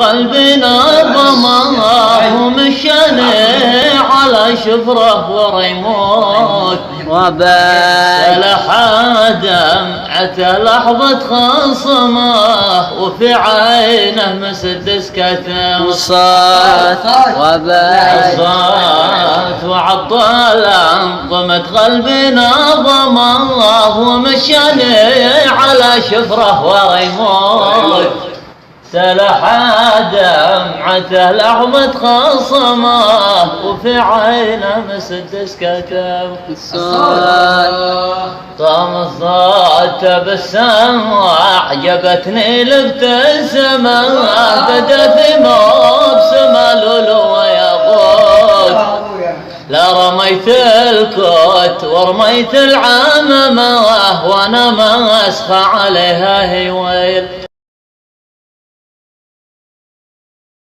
قلبي نظمه ومشاني على شفره وريموت وبال دمعته لحظة خصمه وفي عينه مسدس كتم صوت وبال صوت وعطل انضمت قلبي نظم الله ومشاني على شفره وريموت سلح دمعته لحظة خصمه وفي عينه مسدس كتم طام الصوت بالسما عجبتني الابتسامة بدا في مبسمة لولو وياقوت لا رميت الكوت ورميت العمامة وانا ما اسخى عليها هويل